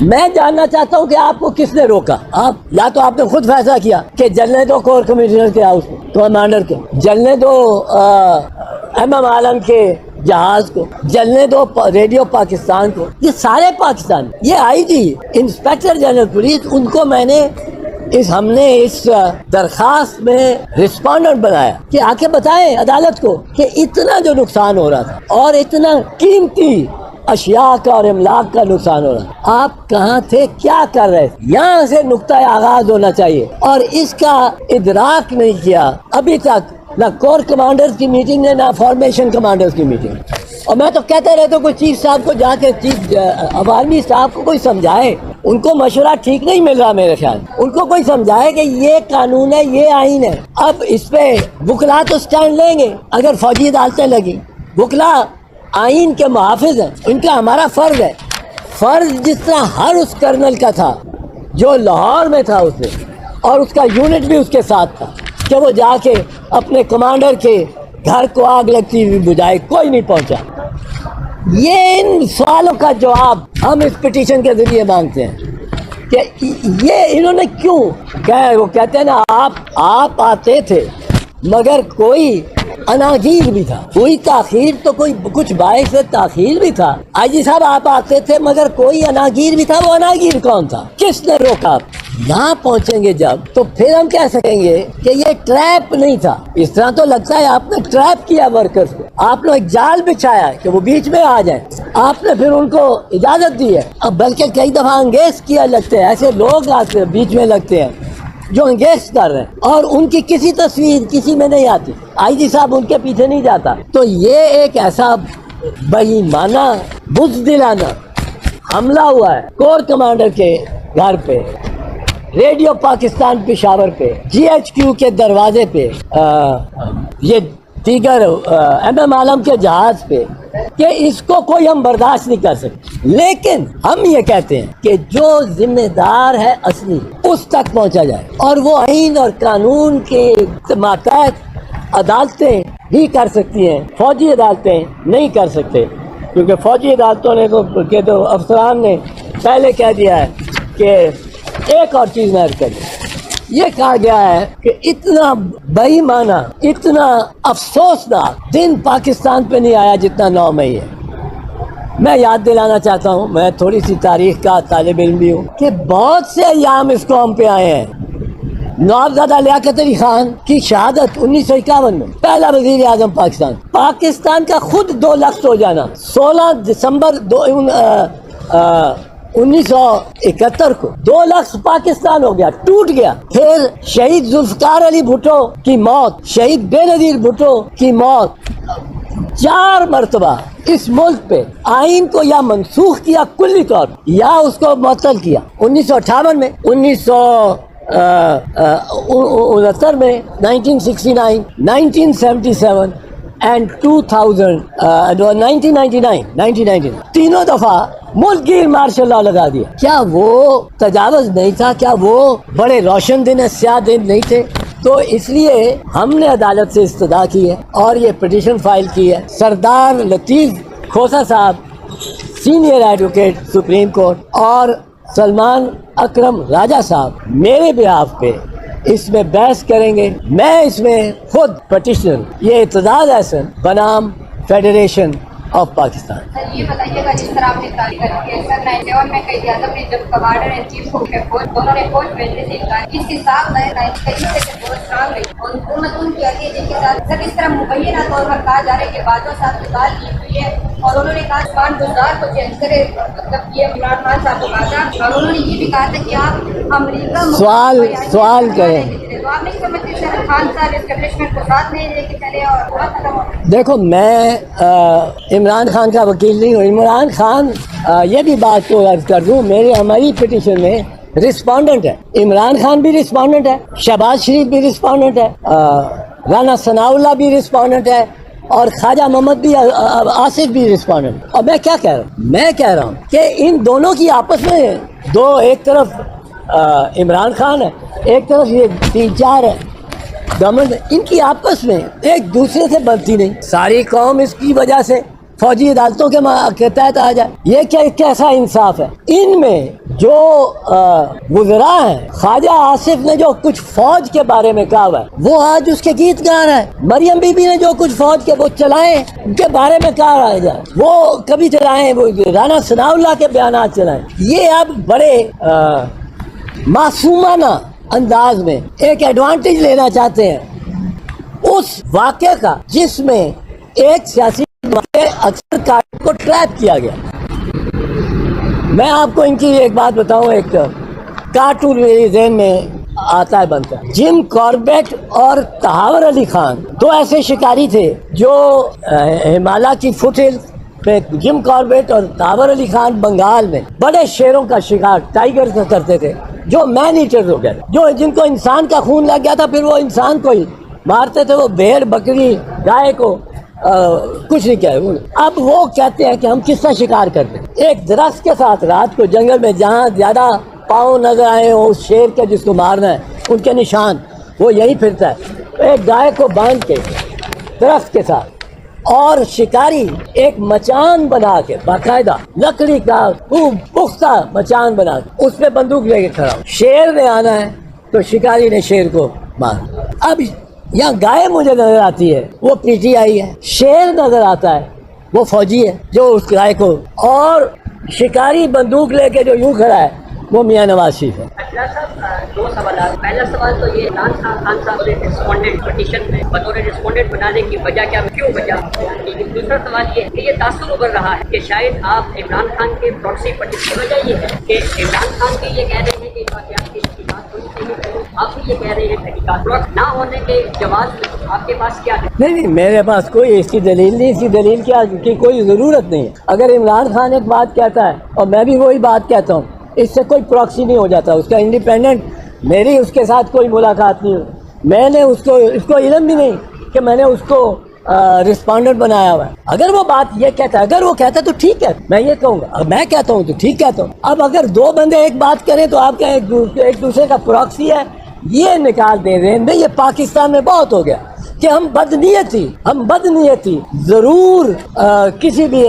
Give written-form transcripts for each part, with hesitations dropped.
میں جاننا چاہتا ہوں کہ آپ کو کس نے روکا؟ آپ یا تو آپ نے خود فیصلہ کیا کہ جلنے دو کور کمشنر کے ہاؤس کو، کمانڈر کے، جلنے دو ایم عالم کے جہاز کو، جلنے دو ریڈیو پاکستان کو، یہ سارے پاکستان، یہ آئی جی انسپیکٹر جنرل پولیس، ان کو میں نے ہم نے اس درخواست میں رسپونڈنٹ بنایا کہ آ کے بتائیں عدالت کو کہ اتنا جو نقصان ہو رہا تھا اور اتنا قیمتی اشیاء کا اور املاک کا نقصان ہو رہا، آپ کہاں تھے، کیا کر رہے تھے؟ یہاں سے نقطۂ آغاز ہونا چاہیے، اور اس کا ادراک نہیں کیا ابھی تک، نہ کور کمانڈرز کی میٹنگ ہے نہ فارمیشن کمانڈرز کی میٹنگ۔ اور میں تو کہتے رہتا ہوں کوئی چیف صاحب کو جا کے عوامی صاحب کو کوئی سمجھائے، ان کو مشورہ ٹھیک نہیں مل رہا میرے خیال، ان کو کوئی سمجھائے کہ یہ قانون ہے، یہ آئین ہے۔ اب اس پہ وکلا تو سٹینڈ لیں گے اگر فوجی عدالتیں لگی، وکلا آئین کے محافظ ہیں، ان کا ہمارا فرض ہے، فرض جس طرح ہر اس کرنل کا تھا جو لاہور میں تھا اس نے، اور اس کا یونٹ بھی اس کے ساتھ تھا کہ وہ جا کے اپنے کمانڈر کے گھر کو آگ لگتی ہوئی بجھائے، کوئی نہیں پہنچا۔ یہ ان سوالوں کا جواب ہم اس پٹیشن کے ذریعے مانگتے ہیں کہ یہ انہوں نے کیوں وہ کہتے ہیں نا، آپ آتے تھے مگر کوئی اناگیر بھی تھا، کوئی تاخیر تو کوئی کچھ باعث تاخیر بھی تھا۔ آئی جی صاحب آپ آتے تھے مگر کوئی اناگیر بھی تھا، وہ اناگیر کون تھا، کس نے روکا؟ یہاں پہنچیں گے جب تو پھر ہم کہہ سکیں گے کہ یہ ٹریپ نہیں تھا۔ اس طرح تو لگتا ہے آپ نے ٹریپ کیا ورکرز کو، آپ نے ایک جال بچھایا کہ وہ بیچ میں آ جائیں، آپ نے پھر ان کو اجازت دی ہے، اب بلکہ کئی دفعہ انگیز کیا لگتے ہیں، ایسے لوگ آتے ہیں بیچ میں لگتے ہیں جو انگیز کر رہے ہیں، اور ان کی کسی تصویر کسی میں نہیں آتی، آئی جی صاحب ان کے پیچھے نہیں جاتا۔ تو یہ ایک ایسا بے ایمانہ بزدلانہ حملہ ہوا ہے کور کمانڈر کے گھر پہ، ریڈیو پاکستان پشاور پہ، جی ایچ کیو کے دروازے پہ، یہ دیگر ایم عالم کے جہاز پہ، کہ اس کو کوئی ہم برداشت نہیں کر سکتے۔ لیکن ہم یہ کہتے ہیں کہ جو ذمہ دار ہے اصلی اس تک پہنچا جائے، اور وہ آئین اور قانون کے ماتحت عدالتیں ہی کر سکتی ہیں، فوجی عدالتیں نہیں کر سکتے، کیونکہ فوجی عدالتوں نے تو افسران نے پہلے کہہ دیا ہے کہ ایک اور چیز میں عرض کر دوں، یہ کہا گیا ہے کہ اتنا بے ایمانہ، اتنا افسوسناک دن پاکستان پہ نہیں آیا جتنا 9 مئی ہے۔ میں یاد دلانا چاہتا ہوں، میں تھوڑی سی تاریخ کا طالب علم بھی ہوں، کہ بہت سے ایام اس قوم پہ آئے ہیں۔ نوابزادہ لیاقت علی خان کی شہادت 1951 میں، پہلا وزیر اعظم پاکستان کا خود 2 لفظ ہو جانا 16 دسمبر 1971 کو 2 لفظ پاکستان ہو گیا، ٹوٹ گیا۔ پھر شہید ذوالفقار علی بھٹو کی موت، شہید بے نظیر بھٹو کی موت، 4 مرتبہ اس ملک پہ آئین کو یا منسوخ کیا کلی طور یا اس کو معطل کیا، 1958 میں، 1969 میں، 1969، 1977 اینڈ 1999 تینوں دفعہ ملک گیر مارشل لا لگا دیا۔ کیا وہ تجاوز نہیں تھا؟ کیا وہ بڑے روشن دن سیاہ دن نہیں تھے؟ تو اس لیے ہم نے عدالت سے استدعا کی ہے اور یہ پٹیشن فائل کی ہے۔ سردار لطیف کھوسہ صاحب، سینئر ایڈوکیٹ سپریم کورٹ، اور سلمان اکرم راجہ صاحب میرے بیہاف پہ اس میں بحث کریں گے۔ میں اس میں خود پٹیشنر، یہ اعتزاز احسن بنام فیڈریشن آف پاکستان۔ یہ بتائیے گا جس طرح آپ نے تعریف کی سر 97 میں قائد اعظم نے جب کمانڈر ان چیف کو دونوں نے فوج بھیجنے سے انکار، اس کے ساتھ کئی سے بہت اسٹرانگ رہی اور حکومت ان کی آتی ہے جن کے ساتھ سر اس طرح مبینہ طور پر کہا جا رہا ہے کہ باجوہ صاحب کی بات کی ہوئی ہے اور انہوں نے کہا عثمان گلزار کو چینج کرے، مطلب یہ عمران خان صاحب کو کہا تھا، اور انہوں نے یہ بھی کہا تھا کہ آپ امریکہ سوال کریں تو آپ نہیں سمجھتے سر خان صاحب اسٹیبلشمنٹ کو ساتھ نہیں لے کے چلے اور بہت ختم ہو۔ دیکھو، میں عمران خان کا وکیل نہیں ہوں۔ عمران خان، یہ بھی بات کو عرض کر دوں، ہماری پٹیشن میں رسپونڈنٹ ہے، عمران خان بھی رسپونڈنٹ ہے، شہباز شریف بھی رسپونڈنٹ ہے، رانا ثناء اللہ بھی رسپونڈنٹ ہے، اور خواجہ محمد بھی، آصف بھی رسپونڈنٹ۔ اور میں کیا کہہ رہا ہوں؟ میں کہہ رہا ہوں کہ ان دونوں کی آپس میں ایک طرف عمران خان ہے، ایک طرف یہ 3-4 ہے گورنمنٹ، ان کی آپس میں ایک دوسرے سے بنتی نہیں۔ ساری قوم اس کی وجہ سے فوجی عدالتوں کے تحت آ جائے. یہ کیسا انصاف ہے؟ ان میں جو وزراء ہیں، خواجہ آصف نے جو کچھ فوج کے بارے میں کہا ہوا ہے وہ آج اس کے گیت گا رہا ہے. مریم بی بی نے جو کچھ فوج کے وہ چلائے ان کے بارے میں کہا رہا ہے وہ کبھی چلائیں، وہ رانا ثناء اللہ کے بیانات چلائیں. یہ اب بڑے معصومانہ انداز میں ایک ایڈوانٹیج لینا چاہتے ہیں اس واقعے کا جس میں ایک سیاسی اکثر کارڈ کو ٹریپ کیا گیا. میں آپ کو ان کی ایک بات بتاؤں، ایک کارٹون میرے ذہن میں آتا ہے بنتا ہے. جم کاربیٹ اور تحاور علی خان دو ایسے شکاری تھے جو ہمالیہ کی فٹ ہلز پہ، جم کاربیٹ اور تحاور علی خان بنگال میں بڑے شیروں کا شکار ٹائیگر کا کرتے تھے جو مین ایٹرز ہو گئے، جن کو انسان کا خون لگ گیا تھا پھر وہ انسان کو ہی مارتے تھے. وہ بھیڑ، بکری، گائے کو کچھ نہیں کہے. اب وہ کہتے ہیں کہ ہم کس طرح شکار کرتے ہیں. ایک درخت کے ساتھ رات کو جنگل میں جہاں زیادہ پاؤں نظر آئے اس شیر کے جس کو مارنا ہے ان کے نشان وہ یہی پھرتا ہے. ایک گائے کو باندھ کے درخت کے ساتھ اور شکاری ایک مچان بنا کے باقاعدہ لکڑی کا خوب پختہ مچان بنا کے اس پہ بندوق لے کے کھڑا. شیر نے آنا ہے تو شکاری نے شیر کو مارا. اب یہاں گائے مجھے نظر آتی ہے وہ پی ٹی آئی ہے، شیر نظر آتا ہے وہ فوجی ہے جو اس گائے کو، اور شکاری بندوق لے کے جو یوں کھڑا ہے وہ میاں نواز شریف ہے. صاحب دو سوالات. پہلا سوال تو یہ عمران خان صاحب نے رسپونڈنٹ پٹیشن میں بطور رسپونڈنٹ بنانے کی وجہ کیا، کیوں وجہ؟ دوسرا سوال یہ ہے کہ یہ تاثر ابھر رہا ہے کہ شاید آپ عمران خان کے پراکسی پٹیشن کی وجہ یہ ہے کہ عمران خان بھی یہ کہہ رہے ہیں کہ واقعات کی تحقیقات ہونی چاہیے، آپ بھی یہ کہہ رہے ہیں تحقیقات نہ ہونے کے جواز آپ کے پاس کیا ہے؟ نہیں، میرے پاس کوئی اس کی دلیل نہیں، اس کی دلیل کیا کی کوئی ضرورت نہیں ہے. اگر عمران خان ایک بات کہتا ہے اور میں بھی وہی بات کہتا ہوں، اس سے کوئی پراکسی نہیں ہو جاتا. اس کا انڈیپینڈنٹ میری اس کے ساتھ کوئی ملاقات نہیں ہوئی. میں نے اس کو علم بھی نہیں کہ میں نے اس کو رسپونڈنٹ بنایا ہوا ہے. اگر وہ بات یہ کہتا ہے، اگر وہ کہتا ہے تو ٹھیک ہے، میں یہ کہوں گا. میں کہتا ہوں تو ٹھیک کہتا ہوں. اب اگر دو بندے ایک بات کریں تو آپ کا ایک دوسرے کا پراکسی ہے یہ نکال دیں رین میں. یہ پاکستان میں بہت ہو گیا کہ ہم بدنیتی ضرور کسی بھی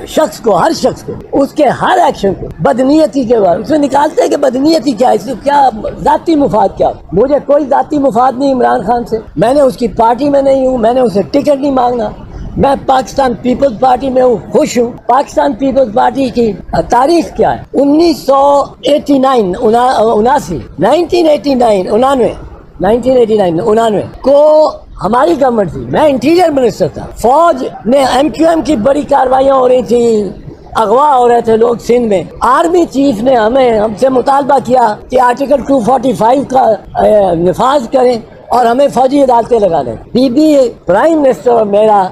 شخص کو، ہر شخص کو، اس کے ہر ایکشن کو بدنیتی کے بعد اس میں نکالتے ہیں کہ بدنیتی کیا ہے، اس میں کیا ذاتی مفاد کیا. مجھے کوئی ذاتی مفاد نہیں عمران خان سے. میں نے اس کی پارٹی میں نہیں ہوں، میں نے اسے ٹکٹ نہیں مانگنا. میں پاکستان پیپلز پارٹی میں ہوں، خوش ہوں. پاکستان پیپلز پارٹی کی تاریخ کیا ہے؟ 1989 کو ہماری گورنمنٹ تھی، میں انٹیریئر منسٹر تھا. فوج نے ایم کیو ایم کی بڑی کارروائیاں ہو رہی تھی، اغوا ہو رہے تھے لوگ سندھ میں. آرمی چیف نے ہم سے مطالبہ کیا کہ آرٹیکل 245 کا نفاذ کریں اور ہمیں فوجی عدالتیں لگا دیں. بی بی پرائم منسٹر اور میرا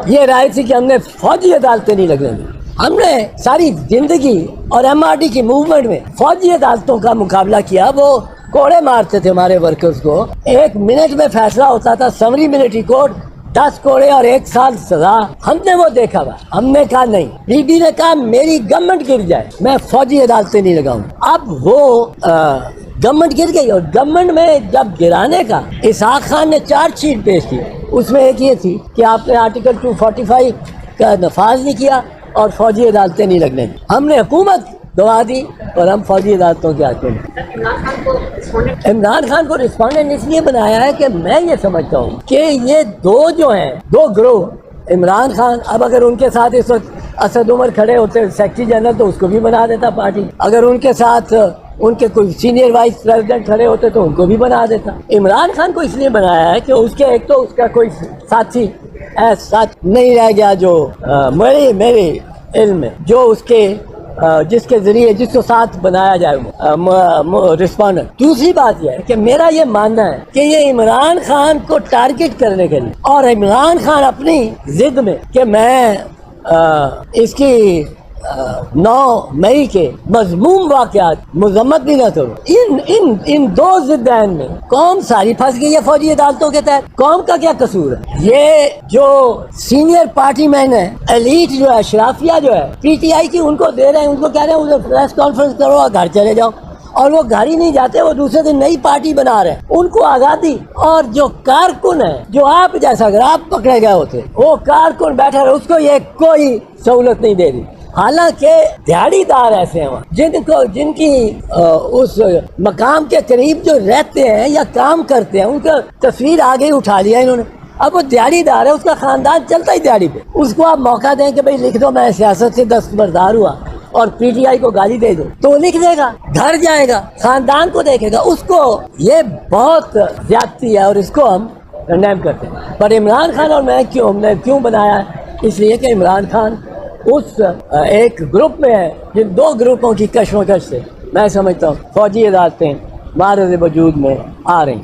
یہ رائے تھی کہ ہم نے فوجی عدالتیں نہیں لگنے دی. ہم نے ساری زندگی اور ایم آر ڈی کی موومنٹ میں فوجی عدالتوں کا مقابلہ کیا. وہ کوڑے مارتے تھے ہمارے ورکرز کو، 1 منٹ میں فیصلہ ہوتا تھا. سمری ملٹری کوڈ 10 کوڑے اور 1 سال سزا. ہم نے وہ دیکھا ہوا. ہم نے کہا نہیں. بی بی نے کہا میری گورنمنٹ گر جائے میں فوجی عدالتیں نہیں لگاؤں. اب وہ گورنمنٹ گر گئی، اور گورنمنٹ میں جب گرانے کا اسحاق خان نے 4 شیٹ پیش کی. اس میں ایک یہ تھی کہ آپ نے آرٹیکل 245 کا نفاذ نہیں کیا اور فوجی عدالتیں نہیں لگنے دی. ہم نے حکومت دعا دی اور ہم فوجی عدالتوں کے آتے ہیں. عمران خان کو رسپونڈنٹ اس لیے بنایا ہے کہ میں یہ سمجھتا ہوں کہ یہ دو گروہ عمران خان، اب اگر ان کے ساتھ اس وقت اسد عمر کھڑے ہوتے سیکرٹری جنرل تو اس کو بھی بنا دیتا پارٹی. اگر ان کے ساتھ ان کے کوئی سینئر وائس پریزیڈنٹ کھڑے ہوتے تو ان کو بھی بنا دیتا. عمران خان کو اس لیے بنایا ہے کہ اس کے ایک تو اس کا کوئی ساتھی ایسا نہیں رہ گیا جو میرے علم میں جو اس کے جس کے ذریعے جس کو ساتھ بنایا جائے رسپونڈنٹ. دوسری بات یہ ہے کہ میرا یہ ماننا ہے کہ یہ عمران خان کو ٹارگٹ کرنے کے لیے، اور عمران خان اپنی ضد میں کہ میں اس کی 9 مئی کے مذموم واقعات مذمت بھی نہ کروں، ان دو ضدین میں قوم ساری پھنس گئی ہے فوجی عدالتوں کے تحت. قوم کا کیا قصور ہے؟ یہ جو سینئر پارٹی مین ہے، ایلیٹ جو ہے، اشرافیہ جو ہے پی ٹی آئی کی، ان کو دے رہے ہیں، ان کو کہہ رہے ہیں پریس کانفرنس کرو اور گھر چلے جاؤ. اور وہ گھر ہی نہیں جاتے, وہ دوسرے دن نئی پارٹی بنا رہے ہیں. ان کو آزادی. اور جو کارکن ہے, جو آپ جیسا, اگر آپ پکڑے گئے ہوتے, وہ کارکن بیٹھے رہے, اس کو یہ کوئی سہولت نہیں دے دی. حالانکہ دیہڑی دار ایسے ہیں جن کی اس مقام کے قریب جو رہتے ہیں یا کام کرتے ہیں, ان کا تصویر آگے ہی اٹھا لیا انہوں نے. اب وہ دیہڑی دار ہے, اس کا خاندان چلتا ہی دیہڑی پہ. اس کو آپ موقع دیں کہ بھائی لکھ دو میں سیاست سے دستبردار ہوا, اور پی ٹی آئی کو گالی دے دو, تو وہ لکھ دے گا, گھر جائے گا, خاندان کو دیکھے گا. اس کو یہ بہت زیادتی ہے اور اس کو ہم کنڈیم کرتے ہیں. پر عمران خان اور میں کیوں بنایا ہے, اس لیے کہ عمران خان اس ایک گروپ میں ہے جن دو گروپوں کی کشمکش سے میں سمجھتا ہوں فوجی عدالتیں معرض وجود میں آ رہی ہیں.